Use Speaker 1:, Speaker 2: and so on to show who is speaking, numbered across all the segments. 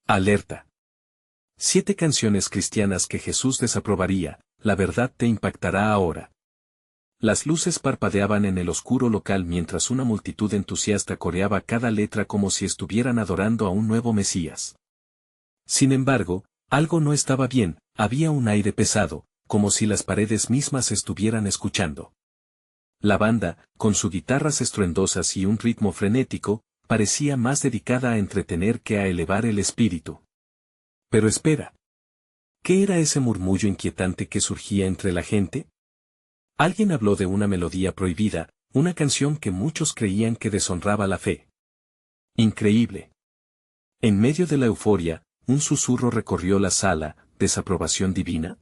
Speaker 1: Alerta. 7 canciones cristianas que Jesús desaprobaría, la verdad te impactará ahora. Las luces parpadeaban en el oscuro local mientras una multitud entusiasta coreaba cada letra como si estuvieran adorando a un nuevo Mesías. Sin embargo, algo no estaba bien, había un aire pesado, como si las paredes mismas estuvieran escuchando. La banda, con sus guitarras estruendosas y un ritmo frenético, parecía más dedicada a entretener que a elevar el espíritu. Pero espera. ¿Qué era ese murmullo inquietante que surgía entre la gente? Alguien habló de una melodía prohibida, una canción que muchos creían que deshonraba la fe. Increíble. En medio de la euforia, un susurro recorrió la sala, ¿desaprobación divina?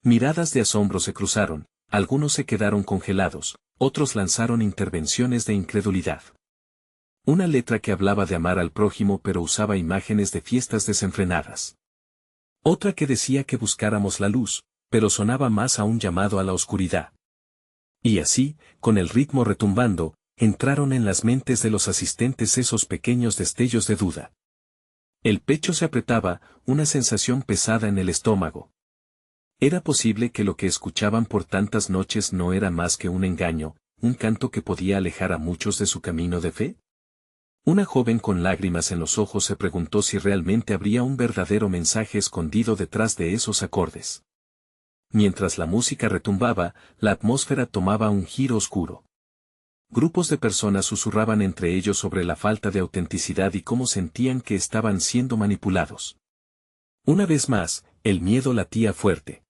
Speaker 1: Miradas de asombro se cruzaron, algunos se quedaron congelados, otros lanzaron intervenciones de incredulidad. Una letra que hablaba de amar al prójimo pero usaba imágenes de fiestas desenfrenadas. Otra que decía que buscáramos la luz, pero sonaba más a un llamado a la oscuridad. Y así, con el ritmo retumbando, entraron en las mentes de los asistentes esos pequeños destellos de duda. El pecho se apretaba, una sensación pesada en el estómago. ¿Era posible que lo que escuchaban por tantas noches no era más que un engaño, un canto que podía alejar a muchos de su camino de fe? Una joven con lágrimas en los ojos se preguntó si realmente habría un verdadero mensaje escondido detrás de esos acordes. Mientras la música retumbaba, la atmósfera tomaba un giro oscuro. Grupos de personas susurraban entre ellos sobre la falta de autenticidad y cómo sentían que estaban siendo manipulados. Una vez más, el miedo latía fuerte.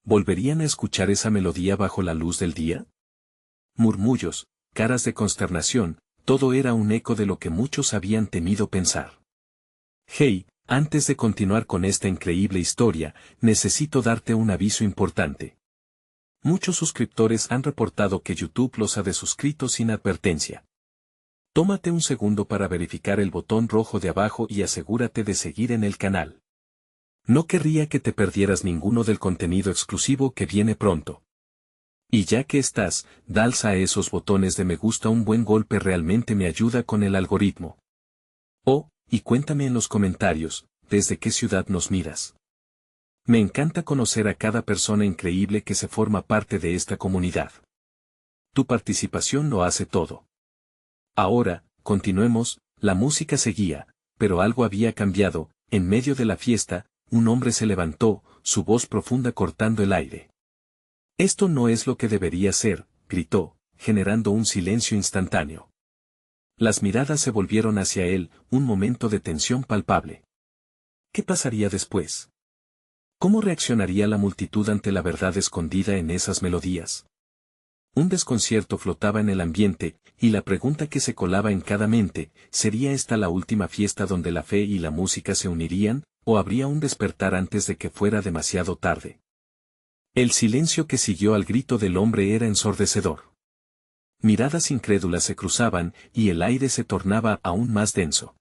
Speaker 1: ¿Volverían a escuchar esa melodía bajo la luz del día? Murmullos, caras de consternación, todo era un eco de lo que muchos habían temido pensar. Hey, antes de continuar con esta increíble historia, necesito darte un aviso importante. Muchos suscriptores han reportado que YouTube los ha desuscrito sin advertencia. Tómate un segundo para verificar el botón rojo de abajo y asegúrate de seguir en el canal. No querría que te perdieras ninguno del contenido exclusivo que viene pronto. Y ya que estás, dalza a esos botones de me gusta, un buen golpe realmente me ayuda con el algoritmo. Oh, y cuéntame en los comentarios, ¿desde qué ciudad nos miras? Me encanta conocer a cada persona increíble que se forma parte de esta comunidad. Tu participación lo hace todo. Ahora, continuemos, la música seguía, pero algo había cambiado. En medio de la fiesta, un hombre se levantó, su voz profunda cortando el aire. Esto no es lo que debería ser, gritó, generando un silencio instantáneo. Las miradas se volvieron hacia él, un momento de tensión palpable. ¿Qué pasaría después? ¿Cómo reaccionaría la multitud ante la verdad escondida en esas melodías? Un desconcierto flotaba en el ambiente, y la pregunta que se colaba en cada mente, ¿sería esta la última fiesta donde la fe y la música se unirían, o habría un despertar antes de que fuera demasiado tarde? El silencio que siguió al grito del hombre era ensordecedor. Miradas incrédulas se cruzaban, y el aire se tornaba aún más denso.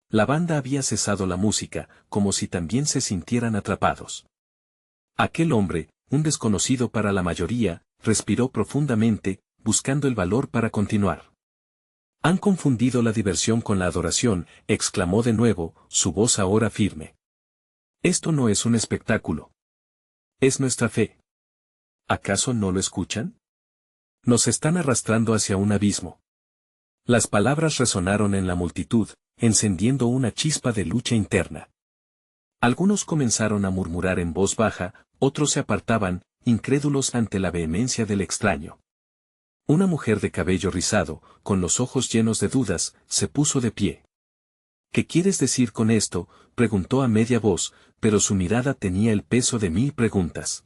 Speaker 1: La banda había cesado la música, como si también se sintieran atrapados. Aquel hombre, un desconocido para la mayoría, respiró profundamente, buscando el valor para continuar. Han confundido la diversión con la adoración, exclamó de nuevo, su voz ahora firme. Esto no es un espectáculo. Es nuestra fe. ¿Acaso no lo escuchan? Nos están arrastrando hacia un abismo. Las palabras resonaron en la multitud, encendiendo una chispa de lucha interna. Algunos comenzaron a murmurar en voz baja, otros se apartaban, incrédulos ante la vehemencia del extraño. Una mujer de cabello rizado, con los ojos llenos de dudas, se puso de pie. ¿Qué quieres decir con esto?, preguntó a media voz, pero su mirada tenía el peso de 1000 preguntas.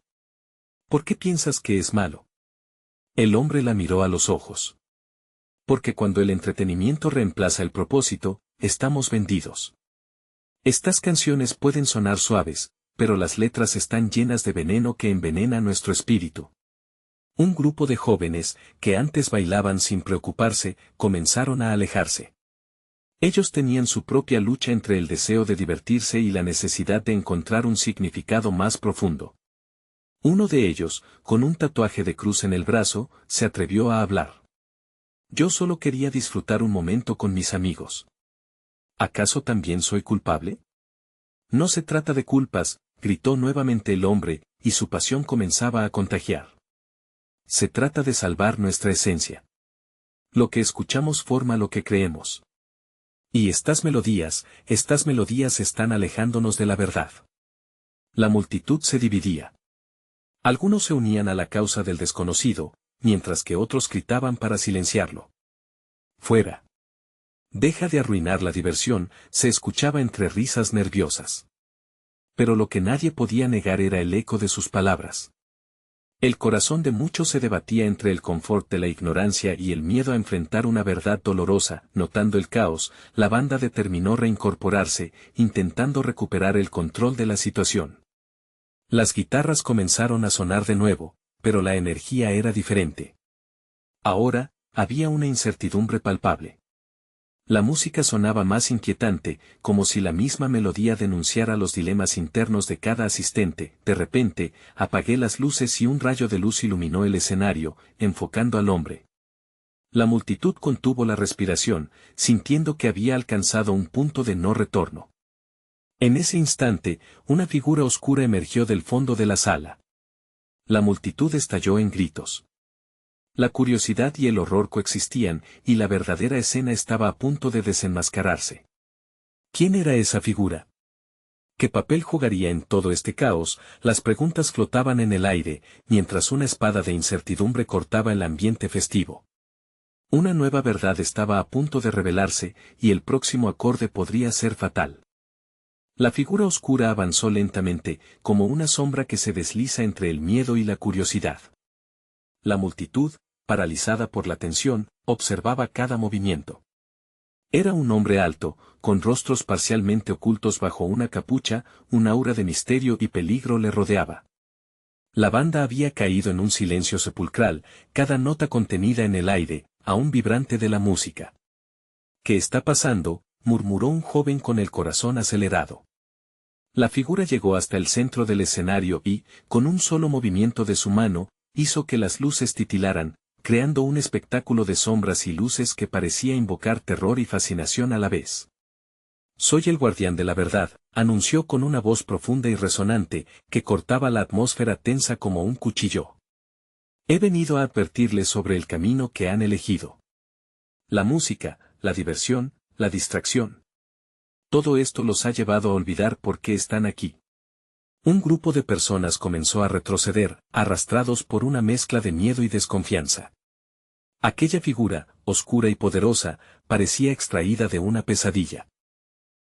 Speaker 1: ¿Por qué piensas que es malo? El hombre la miró a los ojos. Porque cuando el entretenimiento reemplaza el propósito, estamos vendidos. Estas canciones pueden sonar suaves, pero las letras están llenas de veneno que envenena nuestro espíritu. Un grupo de jóvenes, que antes bailaban sin preocuparse, comenzaron a alejarse. Ellos tenían su propia lucha entre el deseo de divertirse y la necesidad de encontrar un significado más profundo. Uno de ellos, con un tatuaje de cruz en el brazo, se atrevió a hablar. Yo solo quería disfrutar un momento con mis amigos. ¿Acaso también soy culpable? No se trata de culpas, gritó nuevamente el hombre, y su pasión comenzaba a contagiar. Se trata de salvar nuestra esencia. Lo que escuchamos forma lo que creemos. Y estas melodías están alejándonos de la verdad. La multitud se dividía. Algunos se unían a la causa del desconocido, mientras que otros gritaban para silenciarlo. Fuera. Deja de arruinar la diversión, se escuchaba entre risas nerviosas. Pero lo que nadie podía negar era el eco de sus palabras. El corazón de muchos se debatía entre el confort de la ignorancia y el miedo a enfrentar una verdad dolorosa. Notando el caos, la banda determinó reincorporarse, intentando recuperar el control de la situación. Las guitarras comenzaron a sonar de nuevo, pero la energía era diferente. Ahora, había una incertidumbre palpable. La música sonaba más inquietante, como si la misma melodía denunciara los dilemas internos de cada asistente. De repente, apagué las luces y un rayo de luz iluminó el escenario, enfocando al hombre. La multitud contuvo la respiración, sintiendo que había alcanzado un punto de no retorno. En ese instante, una figura oscura emergió del fondo de la sala. La multitud estalló en gritos. La curiosidad y el horror coexistían, y la verdadera escena estaba a punto de desenmascararse. ¿Quién era esa figura? ¿Qué papel jugaría en todo este caos? Las preguntas flotaban en el aire, mientras una espada de incertidumbre cortaba el ambiente festivo. Una nueva verdad estaba a punto de revelarse, y el próximo acorde podría ser fatal. La figura oscura avanzó lentamente, como una sombra que se desliza entre el miedo y la curiosidad. La multitud, paralizada por la tensión, observaba cada movimiento. Era un hombre alto, con rostros parcialmente ocultos bajo una capucha, un aura de misterio y peligro le rodeaba. La banda había caído en un silencio sepulcral, cada nota contenida en el aire, aún vibrante de la música. ¿Qué está pasando?, murmuró un joven con el corazón acelerado. La figura llegó hasta el centro del escenario y, con un solo movimiento de su mano, hizo que las luces titilaran, creando un espectáculo de sombras y luces que parecía invocar terror y fascinación a la vez. «Soy el guardián de la verdad», anunció con una voz profunda y resonante, que cortaba la atmósfera tensa como un cuchillo. «He venido a advertirles sobre el camino que han elegido. La música, la diversión, la distracción. Todo esto los ha llevado a olvidar por qué están aquí». Un grupo de personas comenzó a retroceder, arrastrados por una mezcla de miedo y desconfianza. Aquella figura, oscura y poderosa, parecía extraída de una pesadilla.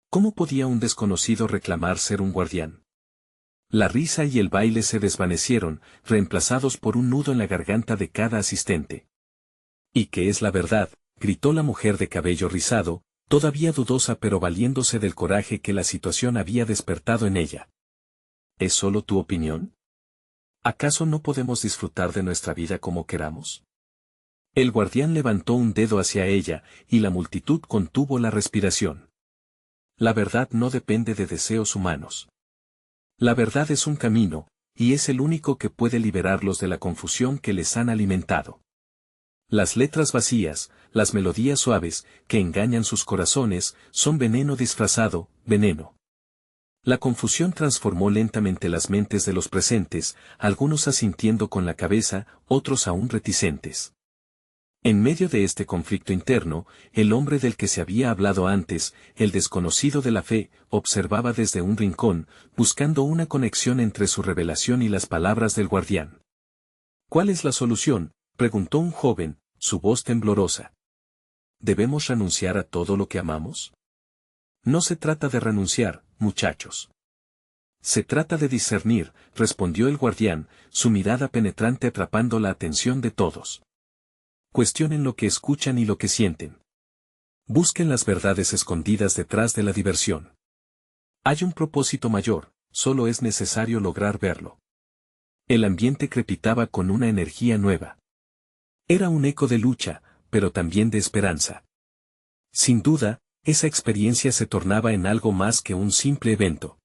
Speaker 1: ¿Cómo podía un desconocido reclamar ser un guardián? La risa y el baile se desvanecieron, reemplazados por un nudo en la garganta de cada asistente. «¿Y qué es la verdad?», gritó la mujer de cabello rizado, todavía dudosa pero valiéndose del coraje que la situación había despertado en ella. ¿Es solo tu opinión? ¿Acaso no podemos disfrutar de nuestra vida como queramos? El guardián levantó un dedo hacia ella, y la multitud contuvo la respiración. La verdad no depende de deseos humanos. La verdad es un camino, y es el único que puede liberarlos de la confusión que les han alimentado. Las letras vacías, las melodías suaves, que engañan sus corazones, son veneno disfrazado, veneno. La confusión transformó lentamente las mentes de los presentes, algunos asintiendo con la cabeza, otros aún reticentes. En medio de este conflicto interno, el hombre del que se había hablado antes, el desconocido de la fe, observaba desde un rincón, buscando una conexión entre su revelación y las palabras del guardián. «¿Cuál es la solución?», preguntó un joven, su voz temblorosa. ¿Debemos renunciar a todo lo que amamos? No se trata de renunciar, muchachos. Se trata de discernir, respondió el guardián, su mirada penetrante atrapando la atención de todos. Cuestionen lo que escuchan y lo que sienten. Busquen las verdades escondidas detrás de la diversión. Hay un propósito mayor, solo es necesario lograr verlo. El ambiente crepitaba con una energía nueva. Era un eco de lucha, pero también de esperanza. Sin duda, esa experiencia se tornaba en algo más que un simple evento.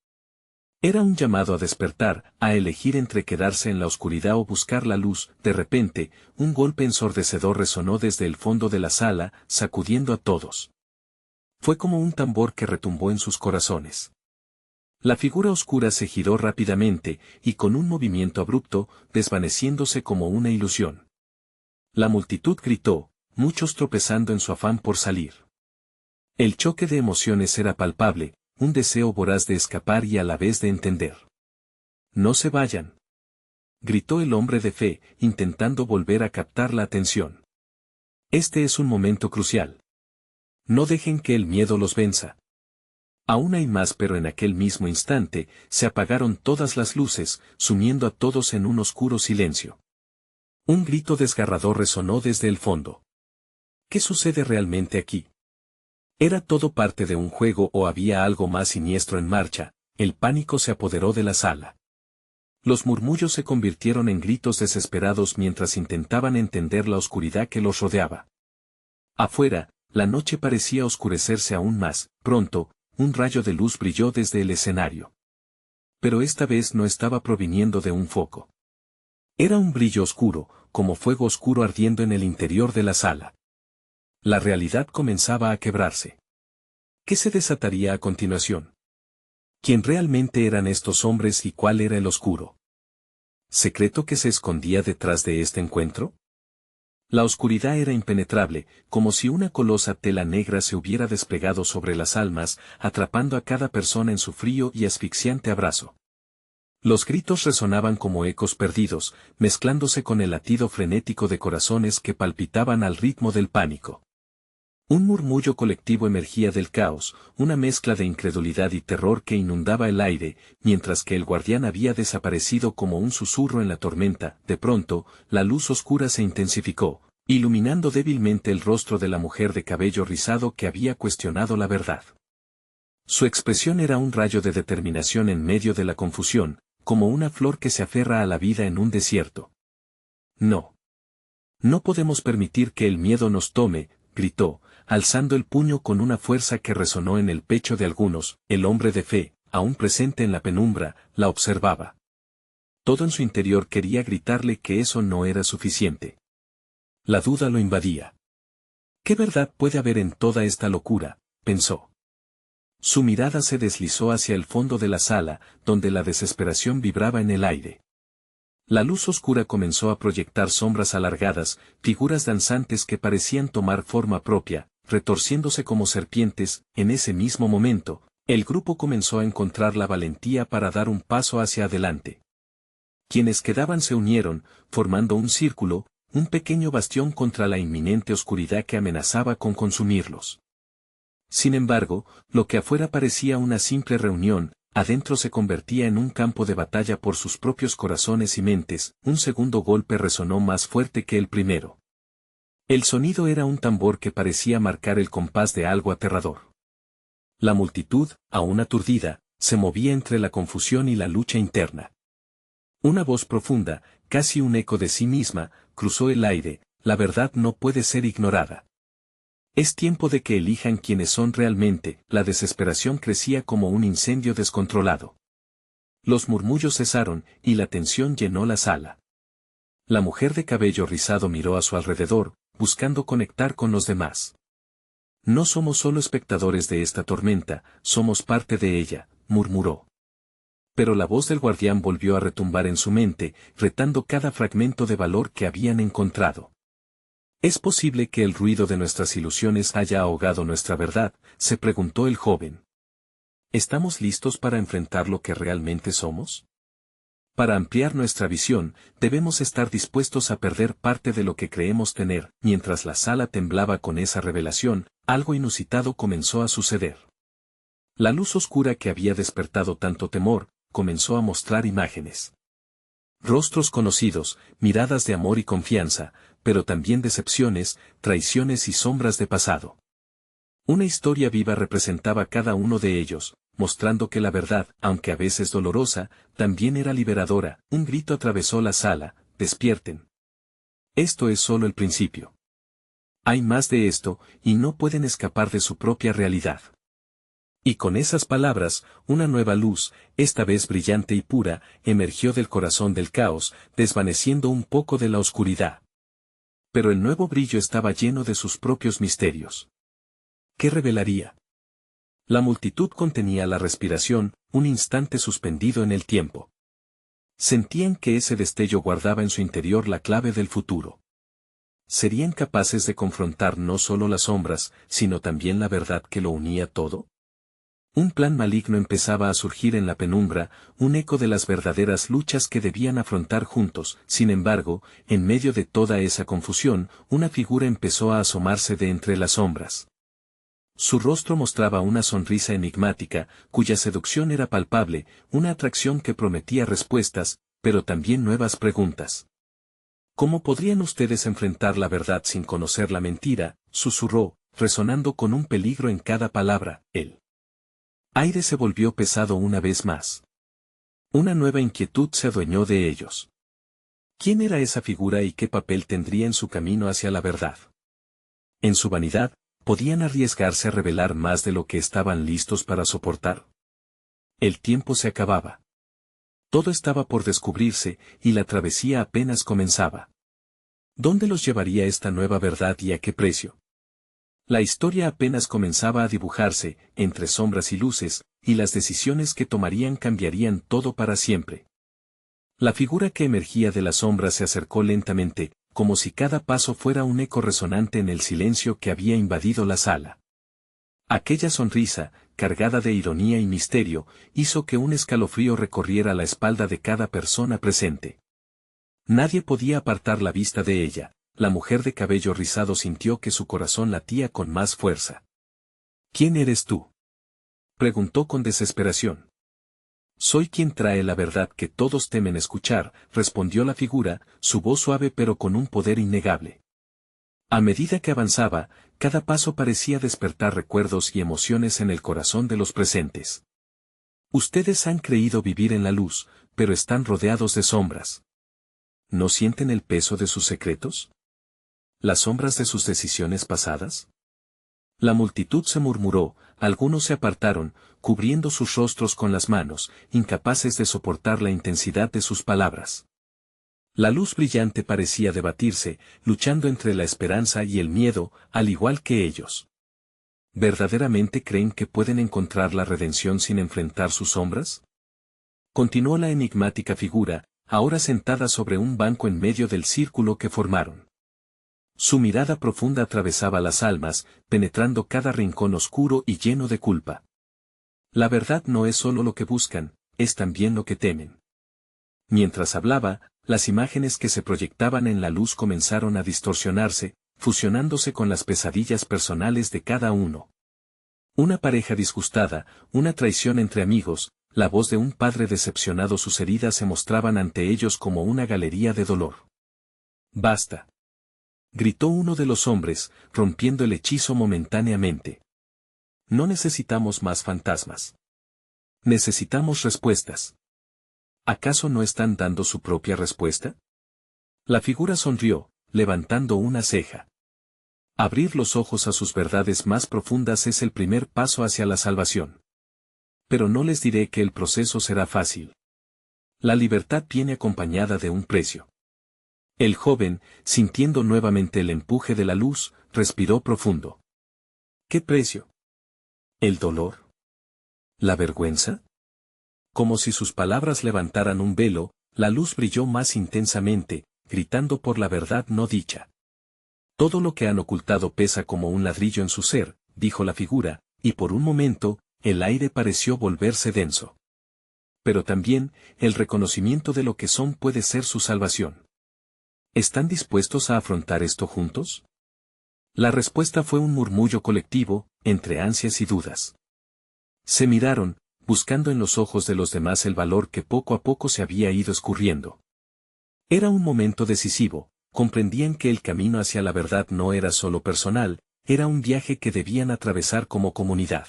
Speaker 1: Era un llamado a despertar, a elegir entre quedarse en la oscuridad o buscar la luz. De repente, un golpe ensordecedor resonó desde el fondo de la sala, sacudiendo a todos. Fue como un tambor que retumbó en sus corazones. La figura oscura se giró rápidamente, y con un movimiento abrupto, desvaneciéndose como una ilusión. La multitud gritó, muchos tropezando en su afán por salir. El choque de emociones era palpable, un deseo voraz de escapar y a la vez de entender. «No se vayan», gritó el hombre de fe, intentando volver a captar la atención. «Este es un momento crucial. No dejen que el miedo los venza». Aún hay más, pero en aquel mismo instante, se apagaron todas las luces, sumiendo a todos en un oscuro silencio. Un grito desgarrador resonó desde el fondo. ¿Qué sucede realmente aquí? ¿Era todo parte de un juego o había algo más siniestro en marcha? El pánico se apoderó de la sala. Los murmullos se convirtieron en gritos desesperados mientras intentaban entender la oscuridad que los rodeaba. Afuera, la noche parecía oscurecerse aún más. Pronto, un rayo de luz brilló desde el escenario. Pero esta vez no estaba proviniendo de un foco. Era un brillo oscuro, como fuego oscuro ardiendo en el interior de la sala. La realidad comenzaba a quebrarse. ¿Qué se desataría a continuación? ¿Quién realmente eran estos hombres y cuál era el oscuro secreto que se escondía detrás de este encuentro? La oscuridad era impenetrable, como si una colosa tela negra se hubiera desplegado sobre las almas, atrapando a cada persona en su frío y asfixiante abrazo. Los gritos resonaban como ecos perdidos, mezclándose con el latido frenético de corazones que palpitaban al ritmo del pánico. Un murmullo colectivo emergía del caos, una mezcla de incredulidad y terror que inundaba el aire, mientras que el guardián había desaparecido como un susurro en la tormenta. De pronto, la luz oscura se intensificó, iluminando débilmente el rostro de la mujer de cabello rizado que había cuestionado la verdad. Su expresión era un rayo de determinación en medio de la confusión, como una flor que se aferra a la vida en un desierto. «No. No podemos permitir que el miedo nos tome», gritó, alzando el puño con una fuerza que resonó en el pecho de algunos. El hombre de fe, aún presente en la penumbra, la observaba. Todo en su interior quería gritarle que eso no era suficiente. La duda lo invadía. ¿Qué verdad puede haber en toda esta locura?, pensó. Su mirada se deslizó hacia el fondo de la sala, donde la desesperación vibraba en el aire. La luz oscura comenzó a proyectar sombras alargadas, figuras danzantes que parecían tomar forma propia, retorciéndose como serpientes. En ese mismo momento, el grupo comenzó a encontrar la valentía para dar un paso hacia adelante. Quienes quedaban se unieron, formando un círculo, un pequeño bastión contra la inminente oscuridad que amenazaba con consumirlos. Sin embargo, lo que afuera parecía una simple reunión, adentro se convertía en un campo de batalla por sus propios corazones y mentes. Un segundo golpe resonó más fuerte que el primero. El sonido era un tambor que parecía marcar el compás de algo aterrador. La multitud, aún aturdida, se movía entre la confusión y la lucha interna. Una voz profunda, casi un eco de sí misma, cruzó el aire: la verdad no puede ser ignorada. Es tiempo de que elijan quiénes son realmente. La desesperación crecía como un incendio descontrolado. Los murmullos cesaron, y la tensión llenó la sala. La mujer de cabello rizado miró a su alrededor, buscando conectar con los demás. «No somos solo espectadores de esta tormenta, somos parte de ella», murmuró. Pero la voz del guardián volvió a retumbar en su mente, retando cada fragmento de valor que habían encontrado. «¿Es posible que el ruido de nuestras ilusiones haya ahogado nuestra verdad?», se preguntó el joven. «¿Estamos listos para enfrentar lo que realmente somos? Para ampliar nuestra visión, debemos estar dispuestos a perder parte de lo que creemos tener». Mientras la sala temblaba con esa revelación, algo inusitado comenzó a suceder. La luz oscura que había despertado tanto temor, comenzó a mostrar imágenes. Rostros conocidos, miradas de amor y confianza, pero también decepciones, traiciones y sombras de pasado. Una historia viva representaba cada uno de ellos, mostrando que la verdad, aunque a veces dolorosa, también era liberadora. Un grito atravesó la sala: «¡Despierten! Esto es solo el principio. Hay más de esto, y no pueden escapar de su propia realidad». Y con esas palabras, una nueva luz, esta vez brillante y pura, emergió del corazón del caos, desvaneciendo un poco de la oscuridad. Pero el nuevo brillo estaba lleno de sus propios misterios. ¿Qué revelaría? La multitud contenía la respiración, un instante suspendido en el tiempo. Sentían que ese destello guardaba en su interior la clave del futuro. ¿Serían capaces de confrontar no solo las sombras, sino también la verdad que lo unía todo? Un plan maligno empezaba a surgir en la penumbra, un eco de las verdaderas luchas que debían afrontar juntos. Sin embargo, en medio de toda esa confusión, una figura empezó a asomarse de entre las sombras. Su rostro mostraba una sonrisa enigmática, cuya seducción era palpable, una atracción que prometía respuestas, pero también nuevas preguntas. ¿Cómo podrían ustedes enfrentar la verdad sin conocer la mentira?, susurró, resonando con un peligro en cada palabra. El aire se volvió pesado una vez más. Una nueva inquietud se adueñó de ellos. ¿Quién era esa figura y qué papel tendría en su camino hacia la verdad? En su vanidad, ¿podían arriesgarse a revelar más de lo que estaban listos para soportar? El tiempo se acababa. Todo estaba por descubrirse, y la travesía apenas comenzaba. ¿Dónde los llevaría esta nueva verdad y a qué precio? La historia apenas comenzaba a dibujarse, entre sombras y luces, y las decisiones que tomarían cambiarían todo para siempre. La figura que emergía de las sombras se acercó lentamente, como si cada paso fuera un eco resonante en el silencio que había invadido la sala. Aquella sonrisa, cargada de ironía y misterio, hizo que un escalofrío recorriera la espalda de cada persona presente. Nadie podía apartar la vista de ella. La mujer de cabello rizado sintió que su corazón latía con más fuerza. ¿Quién eres tú?, preguntó con desesperación. Soy quien trae la verdad que todos temen escuchar, respondió la figura, su voz suave pero con un poder innegable. A medida que avanzaba, cada paso parecía despertar recuerdos y emociones en el corazón de los presentes. Ustedes han creído vivir en la luz, pero están rodeados de sombras. ¿No sienten el peso de sus secretos? ¿Las sombras de sus decisiones pasadas? La multitud se murmuró, algunos se apartaron, cubriendo sus rostros con las manos, incapaces de soportar la intensidad de sus palabras. La luz brillante parecía debatirse, luchando entre la esperanza y el miedo, al igual que ellos. ¿Verdaderamente creen que pueden encontrar la redención sin enfrentar sus sombras? Continuó la enigmática figura, ahora sentada sobre un banco en medio del círculo que formaron. Su mirada profunda atravesaba las almas, penetrando cada rincón oscuro y lleno de culpa. La verdad no es solo lo que buscan, es también lo que temen. Mientras hablaba, las imágenes que se proyectaban en la luz comenzaron a distorsionarse, fusionándose con las pesadillas personales de cada uno. Una pareja disgustada, una traición entre amigos, la voz de un padre decepcionado, sus heridas se mostraban ante ellos como una galería de dolor. «Basta», gritó uno de los hombres, rompiendo el hechizo momentáneamente. «No necesitamos más fantasmas. Necesitamos respuestas». ¿Acaso no están dando su propia respuesta? La figura sonrió, levantando una ceja. Abrir los ojos a sus verdades más profundas es el primer paso hacia la salvación. Pero no les diré que el proceso será fácil. La libertad viene acompañada de un precio. El joven, sintiendo nuevamente el empuje de la luz, respiró profundo. ¿Qué precio? ¿El dolor? ¿La vergüenza? Como si sus palabras levantaran un velo, la luz brilló más intensamente, gritando por la verdad no dicha. Todo lo que han ocultado pesa como un ladrillo en su ser, dijo la figura, y por un momento, el aire pareció volverse denso. Pero también, el reconocimiento de lo que son puede ser su salvación. ¿Están dispuestos a afrontar esto juntos? La respuesta fue un murmullo colectivo, entre ansias y dudas. Se miraron, buscando en los ojos de los demás el valor que poco a poco se había ido escurriendo. Era un momento decisivo, comprendían que el camino hacia la verdad no era solo personal, era un viaje que debían atravesar como comunidad.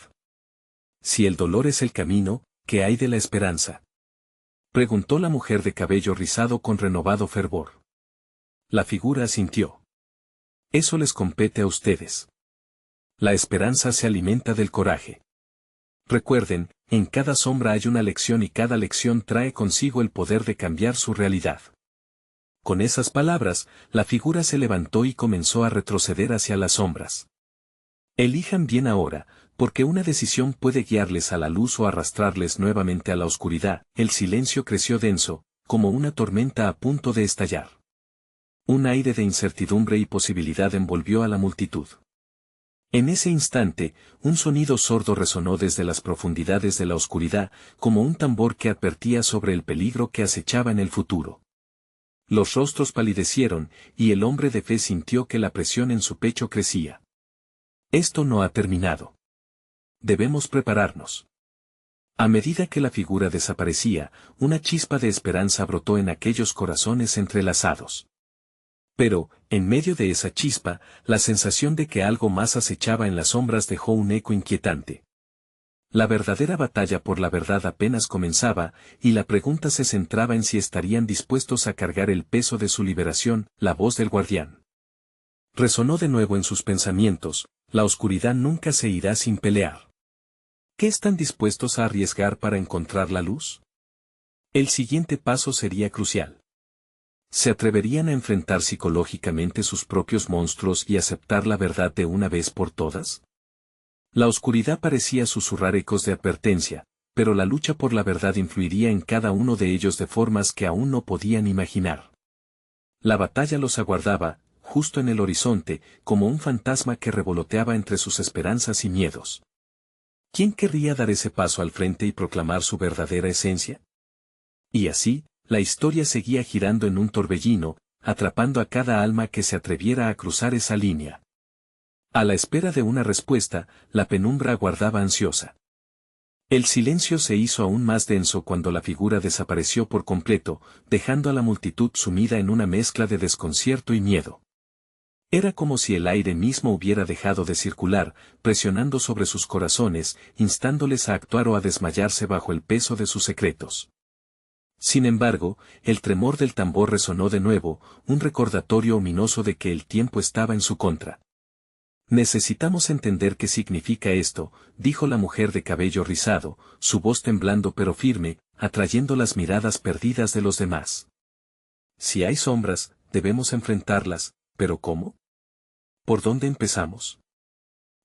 Speaker 1: Si el dolor es el camino, ¿qué hay de la esperanza?, preguntó la mujer de cabello rizado con renovado fervor. La figura asintió. Eso les compete a ustedes. La esperanza se alimenta del coraje. Recuerden, en cada sombra hay una lección y cada lección trae consigo el poder de cambiar su realidad. Con esas palabras, la figura se levantó y comenzó a retroceder hacia las sombras. Elijan bien ahora, Porque una decisión puede guiarles a la luz o arrastrarles nuevamente a la oscuridad. El silencio creció denso, como una tormenta a punto de estallar. Un aire de incertidumbre y posibilidad envolvió a la multitud. En ese instante, un sonido sordo resonó desde las profundidades de la oscuridad, como un tambor que advertía sobre el peligro que acechaba en el futuro. Los rostros palidecieron, y el hombre de fe sintió que la presión en su pecho crecía. Esto no ha terminado. Debemos prepararnos. A medida que la figura desaparecía, una chispa de esperanza brotó en aquellos corazones entrelazados. Pero, en medio de esa chispa, la sensación de que algo más acechaba en las sombras dejó un eco inquietante. La verdadera batalla por la verdad apenas comenzaba, y la pregunta se centraba en si estarían dispuestos a cargar el peso de su liberación. La voz del guardián resonó de nuevo en sus pensamientos: la oscuridad nunca se irá sin pelear. ¿Qué están dispuestos a arriesgar para encontrar la luz? El siguiente paso sería crucial. ¿Se atreverían a enfrentar psicológicamente sus propios monstruos y aceptar la verdad de una vez por todas? La oscuridad parecía susurrar ecos de advertencia, pero la lucha por la verdad influiría en cada uno de ellos de formas que aún no podían imaginar. La batalla los aguardaba, justo en el horizonte, como un fantasma que revoloteaba entre sus esperanzas y miedos. ¿Quién querría dar ese paso al frente y proclamar su verdadera esencia? Y así, la historia seguía girando en un torbellino, atrapando a cada alma que se atreviera a cruzar esa línea. A la espera de una respuesta, la penumbra aguardaba ansiosa. El silencio se hizo aún más denso cuando la figura desapareció por completo, dejando a la multitud sumida en una mezcla de desconcierto y miedo. Era como si el aire mismo hubiera dejado de circular, presionando sobre sus corazones, instándoles a actuar o a desmayarse bajo el peso de sus secretos. Sin embargo, el tremor del tambor resonó de nuevo, un recordatorio ominoso de que el tiempo estaba en su contra. Necesitamos entender qué significa esto, dijo la mujer de cabello rizado, su voz temblando pero firme, atrayendo las miradas perdidas de los demás. Si hay sombras, debemos enfrentarlas, ¿pero cómo? ¿Por dónde empezamos?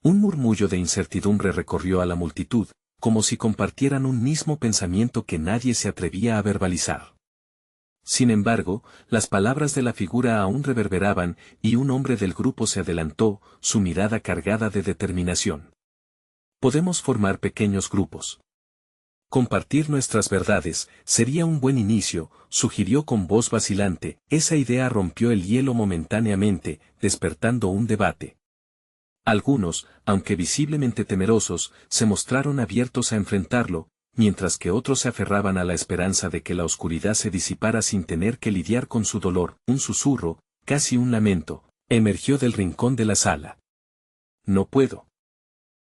Speaker 1: Un murmullo de incertidumbre recorrió a la multitud, como si compartieran un mismo pensamiento que nadie se atrevía a verbalizar. Sin embargo, las palabras de la figura aún reverberaban, y un hombre del grupo se adelantó, su mirada cargada de determinación. Podemos formar pequeños grupos. Compartir nuestras verdades sería un buen inicio, sugirió con voz vacilante. Esa idea rompió el hielo momentáneamente, despertando un debate. Algunos, aunque visiblemente temerosos, se mostraron abiertos a enfrentarlo, mientras que otros se aferraban a la esperanza de que la oscuridad se disipara sin tener que lidiar con su dolor. Un susurro, casi un lamento, emergió del rincón de la sala. No puedo.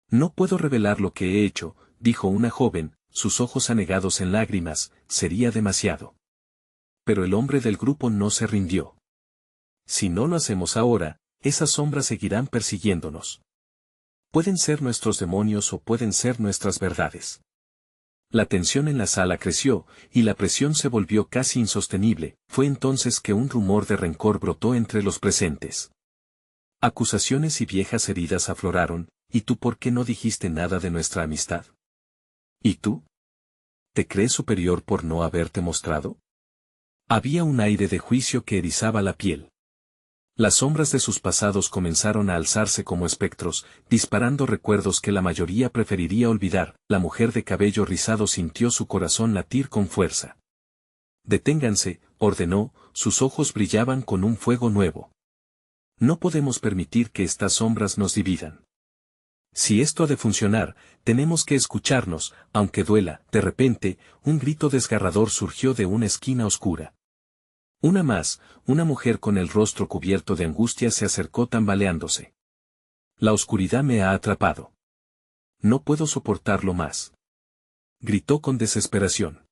Speaker 1: No puedo revelar lo que he hecho, dijo una joven, sus ojos anegados en lágrimas, sería demasiado. Pero el hombre del grupo no se rindió. Si no lo hacemos ahora, esas sombras seguirán persiguiéndonos. Pueden ser nuestros demonios o pueden ser nuestras verdades. La tensión en la sala creció, y la presión se volvió casi insostenible. Fue entonces que un rumor de rencor brotó entre los presentes. Acusaciones y viejas heridas afloraron. ¿Y tú por qué no dijiste nada de nuestra amistad? ¿Y tú? ¿Te crees superior por no haberte mostrado? Había un aire de juicio que erizaba la piel. Las sombras de sus pasados comenzaron a alzarse como espectros, disparando recuerdos que la mayoría preferiría olvidar. La mujer de cabello rizado sintió su corazón latir con fuerza. Deténganse, ordenó, sus ojos brillaban con un fuego nuevo. No podemos permitir que estas sombras nos dividan. Si esto ha de funcionar, tenemos que escucharnos, aunque duela. De repente, un grito desgarrador surgió de una esquina oscura. Una más, una mujer con el rostro cubierto de angustia se acercó tambaleándose. La oscuridad me ha atrapado. No puedo soportarlo más. Gritó con desesperación.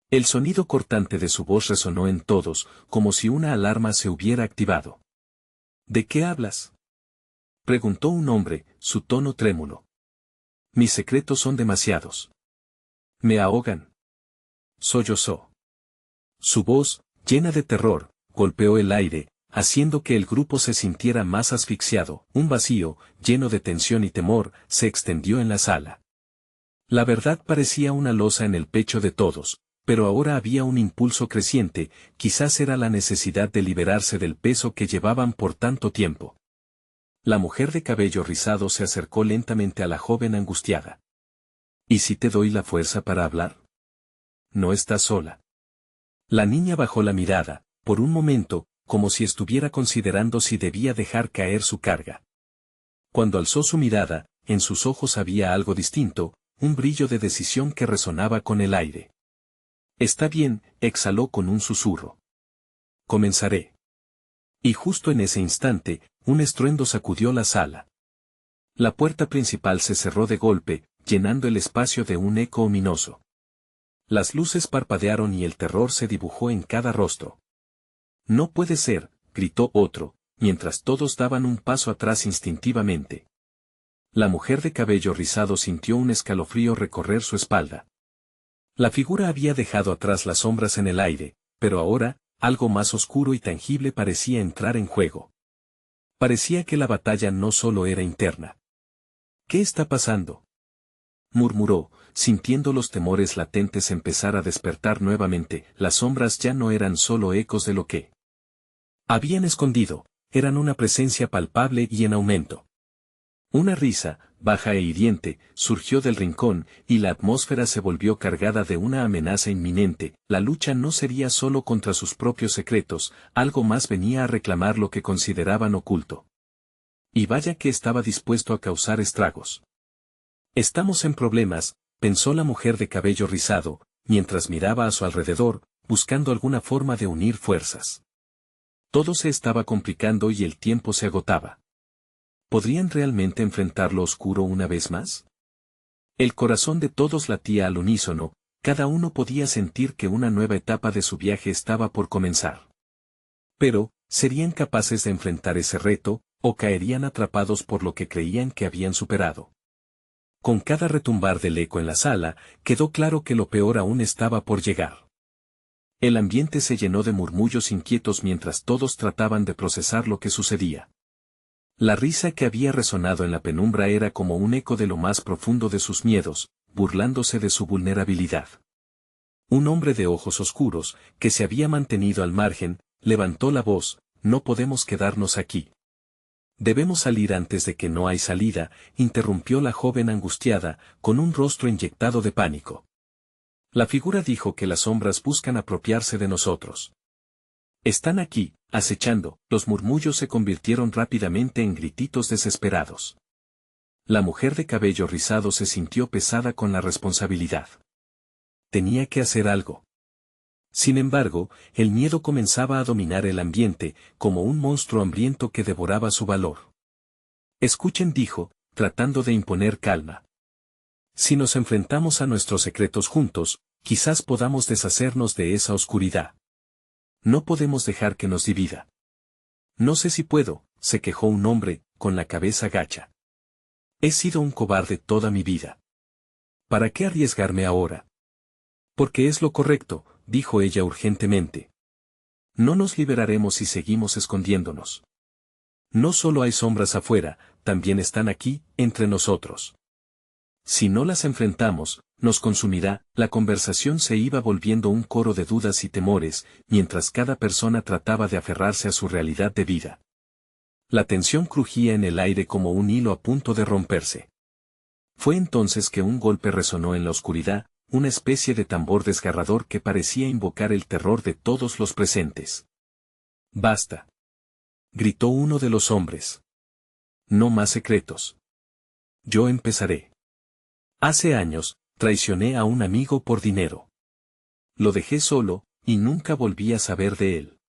Speaker 1: El sonido cortante de su voz resonó en todos, como si una alarma se hubiera activado. ¿De qué hablas?, preguntó un hombre, su tono trémulo. Mis secretos son demasiados. Me ahogan. Sollozó. Su voz, llena de terror, golpeó el aire, haciendo que el grupo se sintiera más asfixiado. Un vacío, lleno de tensión y temor, se extendió en la sala. La verdad parecía una losa en el pecho de todos, pero ahora había un impulso creciente, quizás era la necesidad de liberarse del peso que llevaban por tanto tiempo. La mujer de cabello rizado se acercó lentamente a la joven angustiada. ¿Y si te doy la fuerza para hablar? No estás sola. La niña bajó la mirada, por un momento, como si estuviera considerando si debía dejar caer su carga. Cuando alzó su mirada, en sus ojos había algo distinto, un brillo de decisión que resonaba con el aire. Está bien, exhaló con un susurro. Comenzaré. Y justo en ese instante, un estruendo sacudió la sala. La puerta principal se cerró de golpe, llenando el espacio de un eco ominoso. Las luces parpadearon y el terror se dibujó en cada rostro. No puede ser, gritó otro, mientras todos daban un paso atrás instintivamente. La mujer de cabello rizado sintió un escalofrío recorrer su espalda. La figura había dejado atrás las sombras en el aire, pero ahora, algo más oscuro y tangible parecía entrar en juego. Parecía que la batalla no solo era interna. ¿Qué está pasando?, murmuró, sintiendo los temores latentes empezar a despertar nuevamente. Las sombras ya no eran solo ecos de lo que habían escondido, eran una presencia palpable y en aumento. Una risa, baja e hiriente, surgió del rincón, y la atmósfera se volvió cargada de una amenaza inminente. La lucha no sería solo contra sus propios secretos, algo más venía a reclamar lo que consideraban oculto. Y vaya que estaba dispuesto a causar estragos. Estamos en problemas, pensó la mujer de cabello rizado, mientras miraba a su alrededor, buscando alguna forma de unir fuerzas. Todo se estaba complicando y el tiempo se agotaba. ¿Podrían realmente enfrentar lo oscuro una vez más? El corazón de todos latía al unísono, cada uno podía sentir que una nueva etapa de su viaje estaba por comenzar. Pero, ¿serían capaces de enfrentar ese reto, o caerían atrapados por lo que creían que habían superado? Con cada retumbar del eco en la sala, quedó claro que lo peor aún estaba por llegar. El ambiente se llenó de murmullos inquietos mientras todos trataban de procesar lo que sucedía. La risa que había resonado en la penumbra era como un eco de lo más profundo de sus miedos, burlándose de su vulnerabilidad. Un hombre de ojos oscuros, que se había mantenido al margen, levantó la voz: no podemos quedarnos aquí. Debemos salir antes de que no hay salida, interrumpió la joven angustiada, con un rostro inyectado de pánico. La figura dijo que las sombras buscan apropiarse de nosotros. Están aquí, acechando. Los murmullos se convirtieron rápidamente en grititos desesperados. La mujer de cabello rizado se sintió pesada con la responsabilidad. Tenía que hacer algo. Sin embargo, el miedo comenzaba a dominar el ambiente, como un monstruo hambriento que devoraba su valor. Escuchen, dijo, tratando de imponer calma. Si nos enfrentamos a nuestros secretos juntos, quizás podamos deshacernos de esa oscuridad. No podemos dejar que nos divida. No sé si puedo, se quejó un hombre, con la cabeza gacha. He sido un cobarde toda mi vida. ¿Para qué arriesgarme ahora? Porque es lo correcto, dijo ella urgentemente. No nos liberaremos si seguimos escondiéndonos. No solo hay sombras afuera, también están aquí, entre nosotros. Si no las enfrentamos, nos consumirá. La conversación se iba volviendo un coro de dudas y temores, mientras cada persona trataba de aferrarse a su realidad de vida. La tensión crujía en el aire como un hilo a punto de romperse. Fue entonces que un golpe resonó en la oscuridad, una especie de tambor desgarrador que parecía invocar el terror de todos los presentes. «Basta», gritó uno de los hombres. «No más secretos. Yo empezaré. Hace años, traicioné a un amigo por dinero. Lo dejé solo, y nunca volví a saber de él».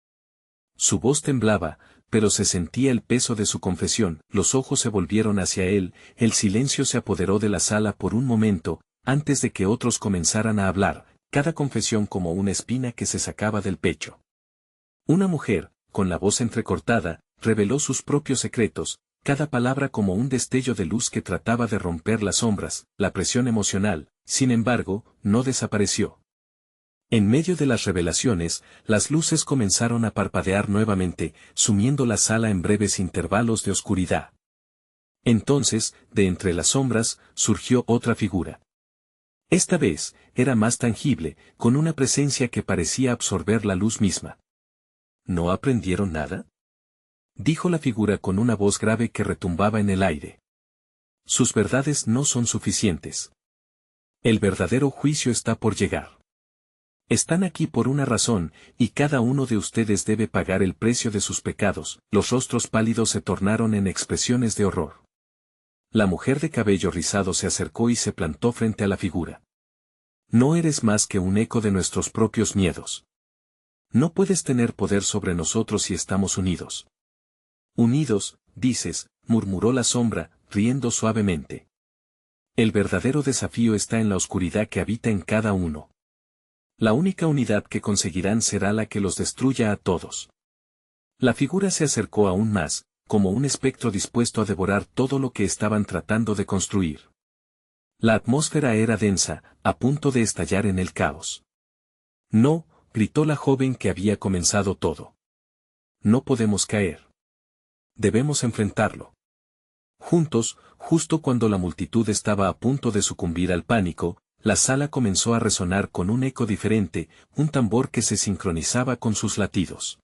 Speaker 1: Su voz temblaba, pero se sentía el peso de su confesión. Los ojos se volvieron hacia él, el silencio se apoderó de la sala por un momento, antes de que otros comenzaran a hablar, cada confesión como una espina que se sacaba del pecho. Una mujer, con la voz entrecortada, reveló sus propios secretos, cada palabra como un destello de luz que trataba de romper las sombras. La presión emocional, sin embargo, no desapareció. En medio de las revelaciones, las luces comenzaron a parpadear nuevamente, sumiendo la sala en breves intervalos de oscuridad. Entonces, de entre las sombras, surgió otra figura. Esta vez, era más tangible, con una presencia que parecía absorber la luz misma. ¿No aprendieron nada?, dijo la figura con una voz grave que retumbaba en el aire. Sus verdades no son suficientes. El verdadero juicio está por llegar. Están aquí por una razón, y cada uno de ustedes debe pagar el precio de sus pecados. Los rostros pálidos se tornaron en expresiones de horror. La mujer de cabello rizado se acercó y se plantó frente a la figura. No eres más que un eco de nuestros propios miedos. No puedes tener poder sobre nosotros si estamos unidos. Unidos, dices, murmuró la sombra, riendo suavemente. El verdadero desafío está en la oscuridad que habita en cada uno. La única unidad que conseguirán será la que los destruya a todos. La figura se acercó aún más, como un espectro dispuesto a devorar todo lo que estaban tratando de construir. La atmósfera era densa, a punto de estallar en el caos. No, gritó la joven que había comenzado todo. No podemos caer. Debemos enfrentarlo. Juntos, justo cuando la multitud estaba a punto de sucumbir al pánico, la sala comenzó a resonar con un eco diferente, un tambor que se sincronizaba con sus latidos.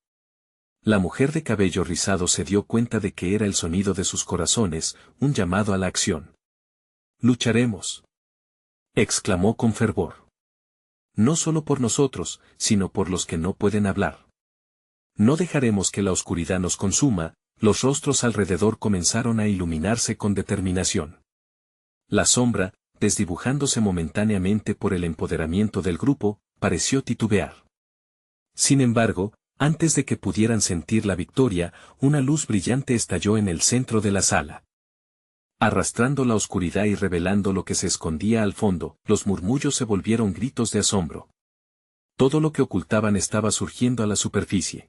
Speaker 1: La mujer de cabello rizado se dio cuenta de que era el sonido de sus corazones, un llamado a la acción. «Lucharemos», exclamó con fervor. «No solo por nosotros, sino por los que no pueden hablar. No dejaremos que la oscuridad nos consuma». Los rostros alrededor comenzaron a iluminarse con determinación. La sombra, desdibujándose momentáneamente por el empoderamiento del grupo, pareció titubear. Sin embargo, antes de que pudieran sentir la victoria, una luz brillante estalló en el centro de la sala. Arrastrando la oscuridad y revelando lo que se escondía al fondo, los murmullos se volvieron gritos de asombro. Todo lo que ocultaban estaba surgiendo a la superficie.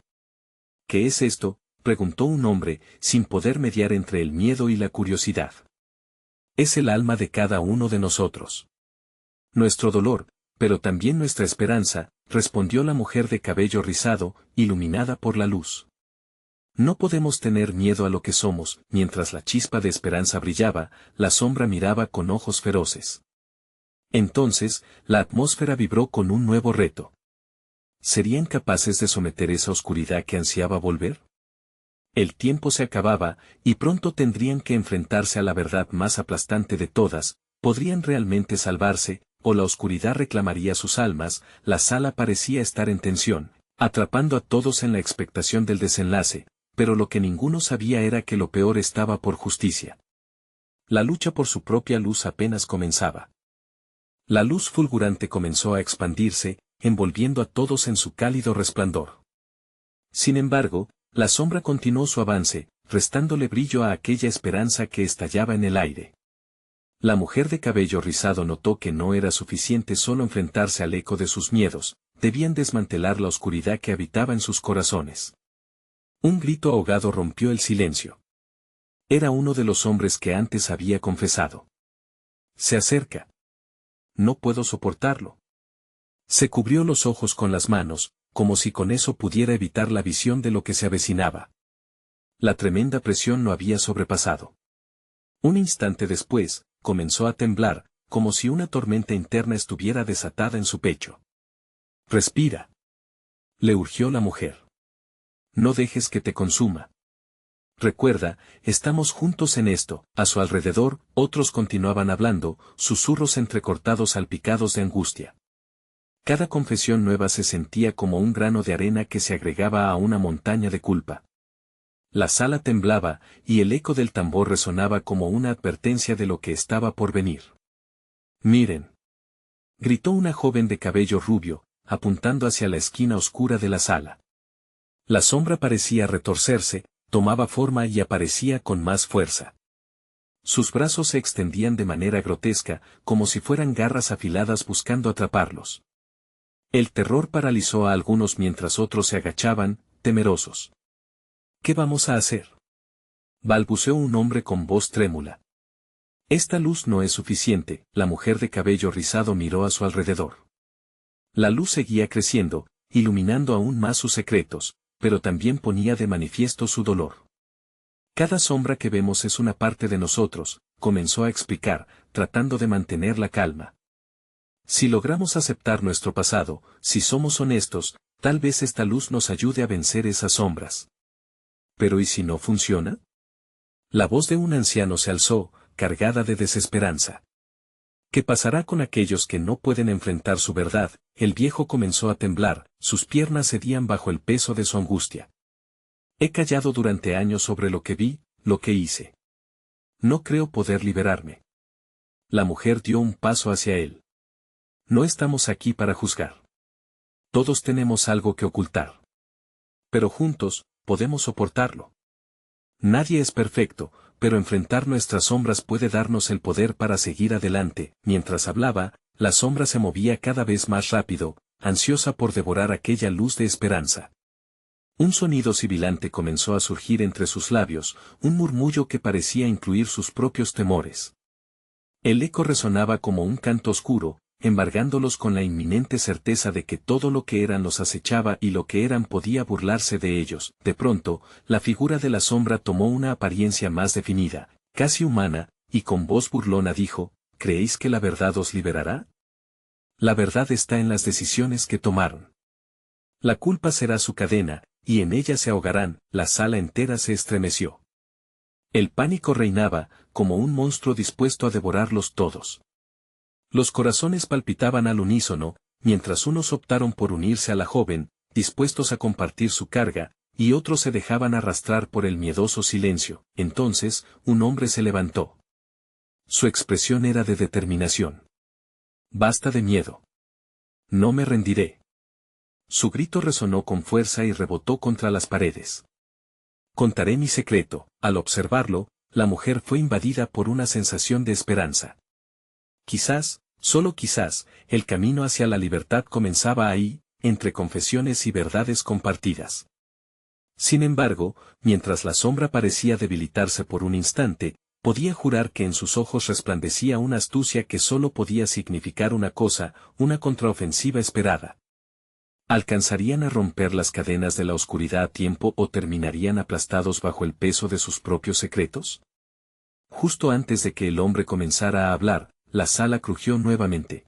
Speaker 1: ¿Qué es esto?, preguntó un hombre, sin poder mediar entre el miedo y la curiosidad. Es el alma de cada uno de nosotros. Nuestro dolor, pero también nuestra esperanza, respondió la mujer de cabello rizado, iluminada por la luz. No podemos tener miedo a lo que somos. Mientras la chispa de esperanza brillaba, la sombra miraba con ojos feroces. Entonces, la atmósfera vibró con un nuevo reto. ¿Serían capaces de someter esa oscuridad que ansiaba volver? El tiempo se acababa, y pronto tendrían que enfrentarse a la verdad más aplastante de todas. ¿Podrían realmente salvarse, o la oscuridad reclamaría sus almas? La sala parecía estar en tensión, atrapando a todos en la expectación del desenlace, pero lo que ninguno sabía era que lo peor estaba por justicia. La lucha por su propia luz apenas comenzaba. La luz fulgurante comenzó a expandirse, envolviendo a todos en su cálido resplandor. Sin embargo, la sombra continuó su avance, restándole brillo a aquella esperanza que estallaba en el aire. La mujer de cabello rizado notó que no era suficiente solo enfrentarse al eco de sus miedos, debían desmantelar la oscuridad que habitaba en sus corazones. Un grito ahogado rompió el silencio. Era uno de los hombres que antes había confesado. Se acerca. No puedo soportarlo. Se cubrió los ojos con las manos, como si con eso pudiera evitar la visión de lo que se avecinaba. La tremenda presión lo había sobrepasado. Un instante después, comenzó a temblar, como si una tormenta interna estuviera desatada en su pecho. «Respira», le urgió la mujer. «No dejes que te consuma. Recuerda, estamos juntos en esto». A su alrededor, otros continuaban hablando, susurros entrecortados salpicados de angustia. Cada confesión nueva se sentía como un grano de arena que se agregaba a una montaña de culpa. La sala temblaba, y el eco del tambor resonaba como una advertencia de lo que estaba por venir. «Miren», gritó una joven de cabello rubio, apuntando hacia la esquina oscura de la sala. La sombra parecía retorcerse, tomaba forma y aparecía con más fuerza. Sus brazos se extendían de manera grotesca, como si fueran garras afiladas buscando atraparlos. El terror paralizó a algunos mientras otros se agachaban, temerosos. «¿Qué vamos a hacer?», balbuceó un hombre con voz trémula. «Esta luz no es suficiente». La mujer de cabello rizado miró a su alrededor. La luz seguía creciendo, iluminando aún más sus secretos, pero también ponía de manifiesto su dolor. Cada sombra que vemos es una parte de nosotros, comenzó a explicar, tratando de mantener la calma. Si logramos aceptar nuestro pasado, si somos honestos, tal vez esta luz nos ayude a vencer esas sombras. ¿Pero y si no funciona? La voz de un anciano se alzó, cargada de desesperanza. ¿Qué pasará con aquellos que no pueden enfrentar su verdad? El viejo comenzó a temblar, sus piernas cedían bajo el peso de su angustia. He callado durante años sobre lo que vi, lo que hice. No creo poder liberarme. La mujer dio un paso hacia él. No estamos aquí para juzgar. Todos tenemos algo que ocultar. Pero juntos, podemos soportarlo. Nadie es perfecto, pero enfrentar nuestras sombras puede darnos el poder para seguir adelante. Mientras hablaba, la sombra se movía cada vez más rápido, ansiosa por devorar aquella luz de esperanza. Un sonido sibilante comenzó a surgir entre sus labios, un murmullo que parecía incluir sus propios temores. El eco resonaba como un canto oscuro, embargándolos con la inminente certeza de que todo lo que eran los acechaba y lo que eran podía burlarse de ellos. De pronto, la figura de la sombra tomó una apariencia más definida, casi humana, y con voz burlona dijo, ¿creéis que la verdad os liberará? La verdad está en las decisiones que tomaron. La culpa será su cadena, y en ella se ahogarán. La sala entera se estremeció. El pánico reinaba, como un monstruo dispuesto a devorarlos todos. Los corazones palpitaban al unísono, mientras unos optaron por unirse a la joven, dispuestos a compartir su carga, y otros se dejaban arrastrar por el miedoso silencio. Entonces, un hombre se levantó. Su expresión era de determinación. Basta de miedo. No me rendiré. Su grito resonó con fuerza y rebotó contra las paredes. Contaré mi secreto. Al observarlo, la mujer fue invadida por una sensación de esperanza. Quizás, solo quizás, el camino hacia la libertad comenzaba ahí, entre confesiones y verdades compartidas. Sin embargo, mientras la sombra parecía debilitarse por un instante, podía jurar que en sus ojos resplandecía una astucia que solo podía significar una cosa, una contraofensiva esperada. ¿Alcanzarían a romper las cadenas de la oscuridad a tiempo o terminarían aplastados bajo el peso de sus propios secretos? Justo antes de que el hombre comenzara a hablar, la sala crujió nuevamente.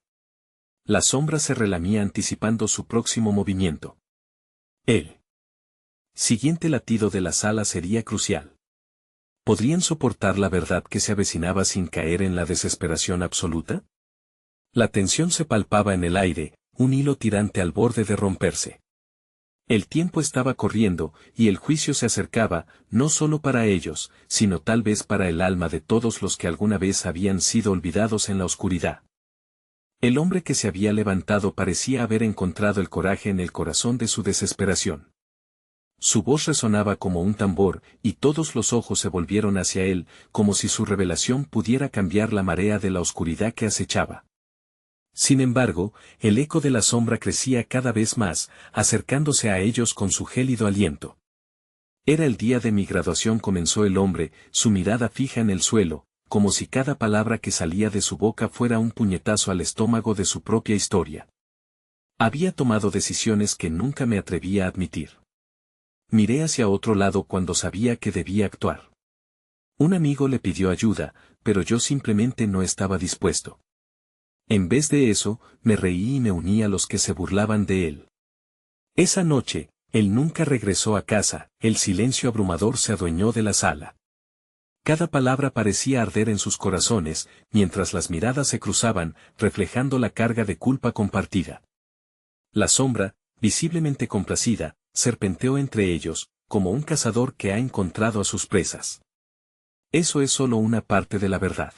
Speaker 1: La sombra se relamía anticipando su próximo movimiento. El siguiente latido de la sala sería crucial. ¿Podrían soportar la verdad que se avecinaba sin caer en la desesperación absoluta? La tensión se palpaba en el aire, un hilo tirante al borde de romperse. El tiempo estaba corriendo, y el juicio se acercaba, no solo para ellos, sino tal vez para el alma de todos los que alguna vez habían sido olvidados en la oscuridad. El hombre que se había levantado parecía haber encontrado el coraje en el corazón de su desesperación. Su voz resonaba como un tambor, y todos los ojos se volvieron hacia él, como si su revelación pudiera cambiar la marea de la oscuridad que acechaba. Sin embargo, el eco de la sombra crecía cada vez más, acercándose a ellos con su gélido aliento. Era el día de mi graduación, comenzó el hombre, su mirada fija en el suelo, como si cada palabra que salía de su boca fuera un puñetazo al estómago de su propia historia. Había tomado decisiones que nunca me atrevía a admitir. Miré hacia otro lado cuando sabía que debía actuar. Un amigo le pidió ayuda, pero yo simplemente no estaba dispuesto. En vez de eso, me reí y me uní a los que se burlaban de él. Esa noche, él nunca regresó a casa, el silencio abrumador se adueñó de la sala. Cada palabra parecía arder en sus corazones, mientras las miradas se cruzaban, reflejando la carga de culpa compartida. La sombra, visiblemente complacida, serpenteó entre ellos, como un cazador que ha encontrado a sus presas. Eso es solo una parte de la verdad.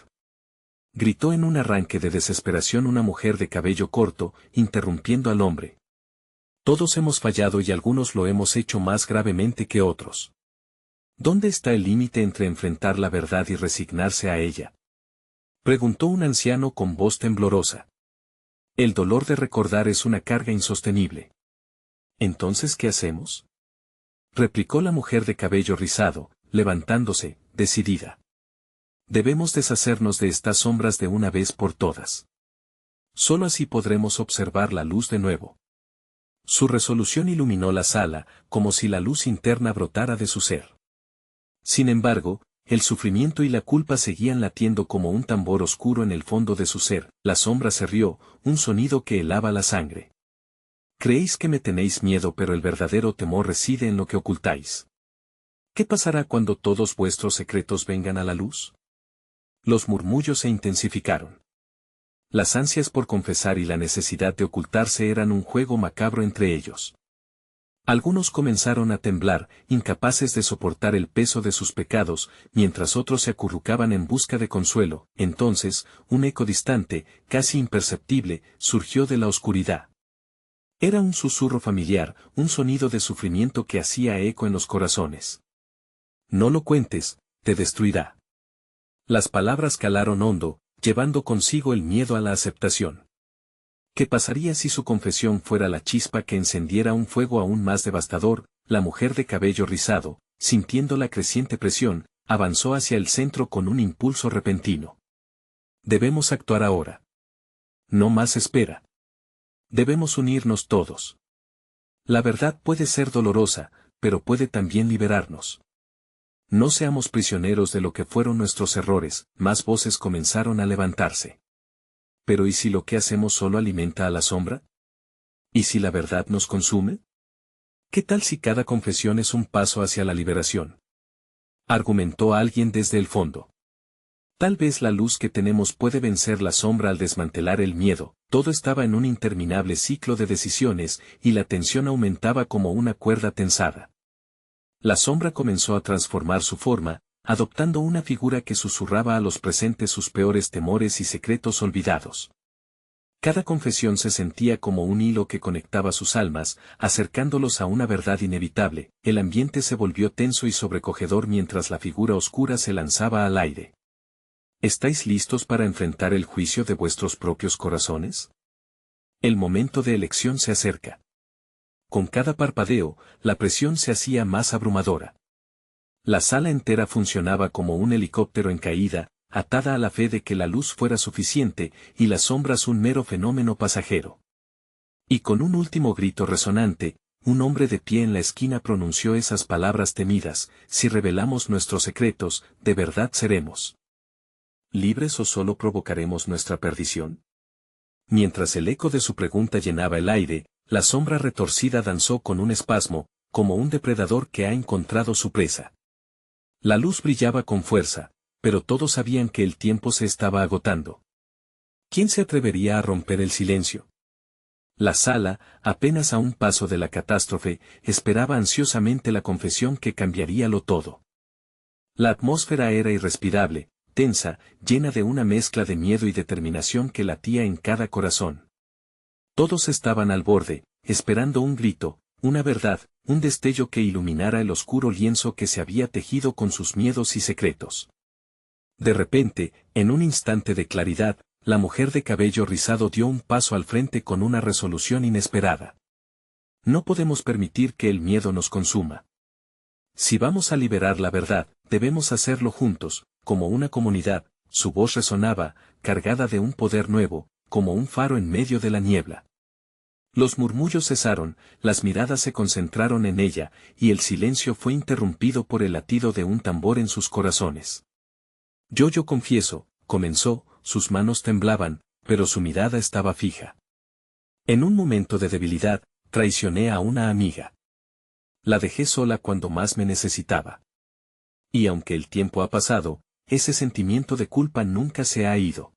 Speaker 1: Gritó en un arranque de desesperación una mujer de cabello corto, interrumpiendo al hombre. Todos hemos fallado y algunos lo hemos hecho más gravemente que otros. ¿Dónde está el límite entre enfrentar la verdad y resignarse a ella? Preguntó un anciano con voz temblorosa. El dolor de recordar es una carga insostenible. ¿Entonces qué hacemos? Replicó la mujer de cabello rizado, levantándose, decidida. Debemos deshacernos de estas sombras de una vez por todas. Solo así podremos observar la luz de nuevo. Su resolución iluminó la sala, como si la luz interna brotara de su ser. Sin embargo, el sufrimiento y la culpa seguían latiendo como un tambor oscuro en el fondo de su ser. La sombra se rió, un sonido que helaba la sangre. Creéis que me tenéis miedo, pero el verdadero temor reside en lo que ocultáis. ¿Qué pasará cuando todos vuestros secretos vengan a la luz? Los murmullos se intensificaron. Las ansias por confesar y la necesidad de ocultarse eran un juego macabro entre ellos. Algunos comenzaron a temblar, incapaces de soportar el peso de sus pecados, mientras otros se acurrucaban en busca de consuelo. Entonces, un eco distante, casi imperceptible, surgió de la oscuridad. Era un susurro familiar, un sonido de sufrimiento que hacía eco en los corazones. No lo cuentes, te destruirá. Las palabras calaron hondo, llevando consigo el miedo a la aceptación. ¿Qué pasaría si su confesión fuera la chispa que encendiera un fuego aún más devastador? La mujer de cabello rizado, sintiendo la creciente presión, avanzó hacia el centro con un impulso repentino. Debemos actuar ahora. No más espera. Debemos unirnos todos. La verdad puede ser dolorosa, pero puede también liberarnos. No seamos prisioneros de lo que fueron nuestros errores. Más voces comenzaron a levantarse. ¿Pero y si lo que hacemos solo alimenta a la sombra? ¿Y si la verdad nos consume? ¿Qué tal si cada confesión es un paso hacia la liberación? Argumentó alguien desde el fondo. Tal vez la luz que tenemos puede vencer la sombra al desmantelar el miedo. Todo estaba en un interminable ciclo de decisiones, y la tensión aumentaba como una cuerda tensada. La sombra comenzó a transformar su forma, adoptando una figura que susurraba a los presentes sus peores temores y secretos olvidados. Cada confesión se sentía como un hilo que conectaba sus almas, acercándolos a una verdad inevitable. El ambiente se volvió tenso y sobrecogedor mientras la figura oscura se lanzaba al aire. ¿Estáis listos para enfrentar el juicio de vuestros propios corazones? El momento de elección se acerca. Con cada parpadeo, la presión se hacía más abrumadora. La sala entera funcionaba como un helicóptero en caída, atada a la fe de que la luz fuera suficiente y las sombras un mero fenómeno pasajero. Y con un último grito resonante, un hombre de pie en la esquina pronunció esas palabras temidas: si revelamos nuestros secretos, ¿de verdad seremos libres o solo provocaremos nuestra perdición? Mientras el eco de su pregunta llenaba el aire, la sombra retorcida danzó con un espasmo, como un depredador que ha encontrado su presa. La luz brillaba con fuerza, pero todos sabían que el tiempo se estaba agotando. ¿Quién se atrevería a romper el silencio? La sala, apenas a un paso de la catástrofe, esperaba ansiosamente la confesión que cambiaríalo todo. La atmósfera era irrespirable, tensa, llena de una mezcla de miedo y determinación que latía en cada corazón. Todos estaban al borde, esperando un grito, una verdad, un destello que iluminara el oscuro lienzo que se había tejido con sus miedos y secretos. De repente, en un instante de claridad, la mujer de cabello rizado dio un paso al frente con una resolución inesperada. No podemos permitir que el miedo nos consuma. Si vamos a liberar la verdad, debemos hacerlo juntos, como una comunidad. Su voz resonaba, cargada de un poder nuevo, como un faro en medio de la niebla. Los murmullos cesaron, las miradas se concentraron en ella, y el silencio fue interrumpido por el latido de un tambor en sus corazones. Yo confieso, comenzó, sus manos temblaban, pero su mirada estaba fija. En un momento de debilidad, traicioné a una amiga. La dejé sola cuando más me necesitaba. Y aunque el tiempo ha pasado, ese sentimiento de culpa nunca se ha ido.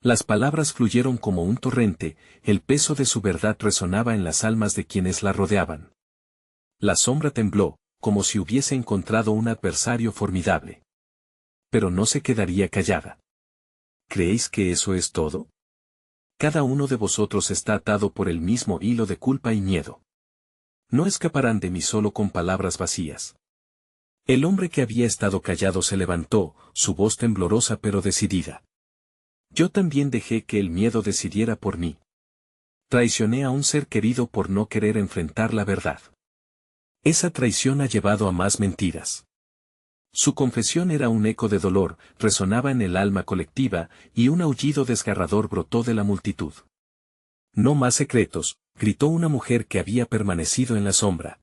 Speaker 1: Las palabras fluyeron como un torrente, el peso de su verdad resonaba en las almas de quienes la rodeaban. La sombra tembló, como si hubiese encontrado un adversario formidable. Pero no se quedaría callada. ¿Creéis que eso es todo? Cada uno de vosotros está atado por el mismo hilo de culpa y miedo. No escaparán de mí solo con palabras vacías. El hombre que había estado callado se levantó, su voz temblorosa pero decidida. Yo también dejé que el miedo decidiera por mí. Traicioné a un ser querido por no querer enfrentar la verdad. Esa traición ha llevado a más mentiras. Su confesión era un eco de dolor, resonaba en el alma colectiva, y un aullido desgarrador brotó de la multitud. No más secretos, gritó una mujer que había permanecido en la sombra.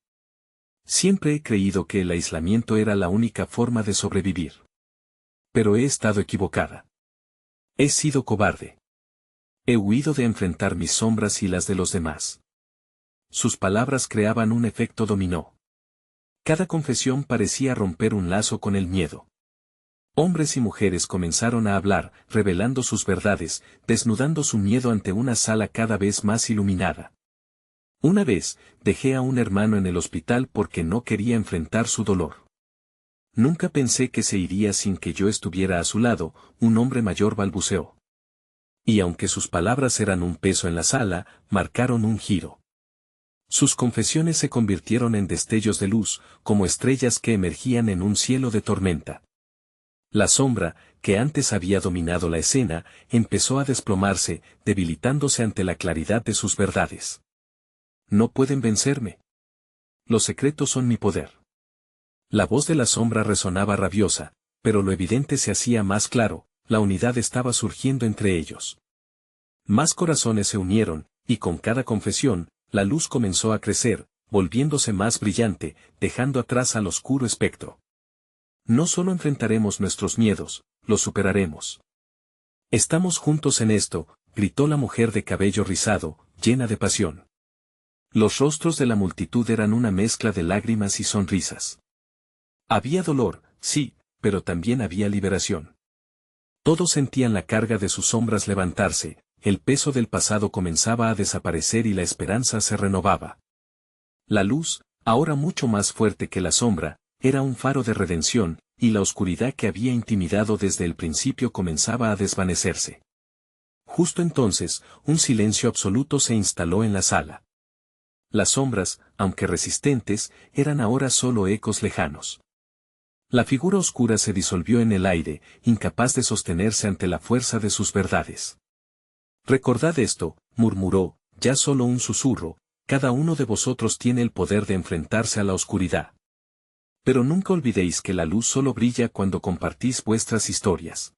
Speaker 1: Siempre he creído que el aislamiento era la única forma de sobrevivir. Pero he estado equivocada. He sido cobarde. He huido de enfrentar mis sombras y las de los demás. Sus palabras creaban un efecto dominó. Cada confesión parecía romper un lazo con el miedo. Hombres y mujeres comenzaron a hablar, revelando sus verdades, desnudando su miedo ante una sala cada vez más iluminada. Una vez, dejé a un hermano en el hospital porque no quería enfrentar su dolor. Nunca pensé que se iría sin que yo estuviera a su lado, un hombre mayor balbuceó. Y aunque sus palabras eran un peso en la sala, marcaron un giro. Sus confesiones se convirtieron en destellos de luz, como estrellas que emergían en un cielo de tormenta. La sombra, que antes había dominado la escena, empezó a desplomarse, debilitándose ante la claridad de sus verdades. No pueden vencerme. Los secretos son mi poder. La voz de la sombra resonaba rabiosa, pero lo evidente se hacía más claro, la unidad estaba surgiendo entre ellos. Más corazones se unieron, y con cada confesión, la luz comenzó a crecer, volviéndose más brillante, dejando atrás al oscuro espectro. No solo enfrentaremos nuestros miedos, los superaremos. Estamos juntos en esto, gritó la mujer de cabello rizado, llena de pasión. Los rostros de la multitud eran una mezcla de lágrimas y sonrisas. Había dolor, sí, pero también había liberación. Todos sentían la carga de sus sombras levantarse, el peso del pasado comenzaba a desaparecer y la esperanza se renovaba. La luz, ahora mucho más fuerte que la sombra, era un faro de redención, y la oscuridad que había intimidado desde el principio comenzaba a desvanecerse. Justo entonces, un silencio absoluto se instaló en la sala. Las sombras, aunque resistentes, eran ahora solo ecos lejanos. La figura oscura se disolvió en el aire, incapaz de sostenerse ante la fuerza de sus verdades. Recordad esto, murmuró, ya solo un susurro, cada uno de vosotros tiene el poder de enfrentarse a la oscuridad. Pero nunca olvidéis que la luz solo brilla cuando compartís vuestras historias.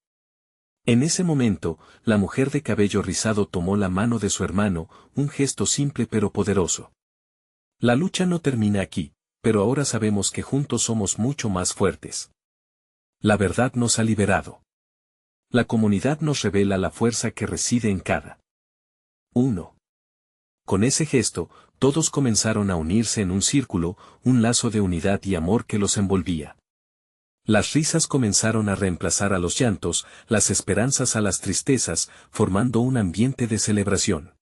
Speaker 1: En ese momento, la mujer de cabello rizado tomó la mano de su hermano, un gesto simple pero poderoso. La lucha no termina aquí, pero ahora sabemos que juntos somos mucho más fuertes. La verdad nos ha liberado. La comunidad nos revela la fuerza que reside en cada uno. Con ese gesto, todos comenzaron a unirse en un círculo, un lazo de unidad y amor que los envolvía. Las risas comenzaron a reemplazar a los llantos, las esperanzas a las tristezas, formando un ambiente de celebración.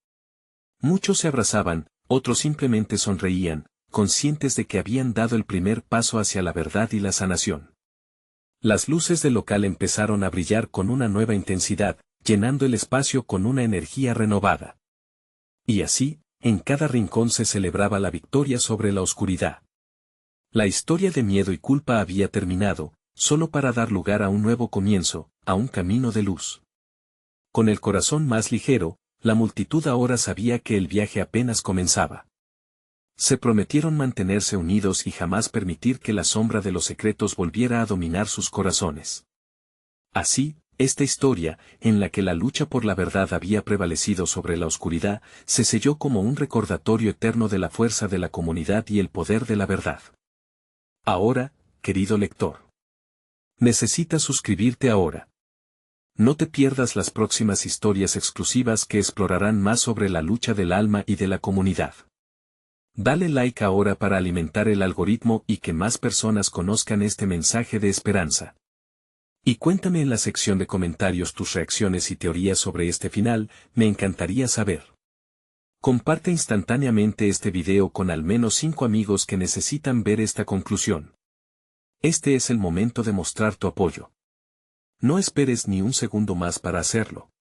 Speaker 1: Muchos se abrazaban, otros simplemente sonreían, conscientes de que habían dado el primer paso hacia la verdad y la sanación. Las luces del local empezaron a brillar con una nueva intensidad, llenando el espacio con una energía renovada. Y así, en cada rincón se celebraba la victoria sobre la oscuridad. La historia de miedo y culpa había terminado, solo para dar lugar a un nuevo comienzo, a un camino de luz. Con el corazón más ligero, la multitud ahora sabía que el viaje apenas comenzaba. Se prometieron mantenerse unidos y jamás permitir que la sombra de los secretos volviera a dominar sus corazones. Así, esta historia, en la que la lucha por la verdad había prevalecido sobre la oscuridad, se selló como un recordatorio eterno de la fuerza de la comunidad y el poder de la verdad. Ahora, querido lector, necesitas suscribirte ahora. No te pierdas las próximas historias exclusivas que explorarán más sobre la lucha del alma y de la comunidad. Dale like ahora para alimentar el algoritmo y que más personas conozcan este mensaje de esperanza. Y cuéntame en la sección de comentarios tus reacciones y teorías sobre este final, me encantaría saber. Comparte instantáneamente este video con al menos 5 amigos que necesitan ver esta conclusión. Este es el momento de mostrar tu apoyo. No esperes ni un segundo más para hacerlo.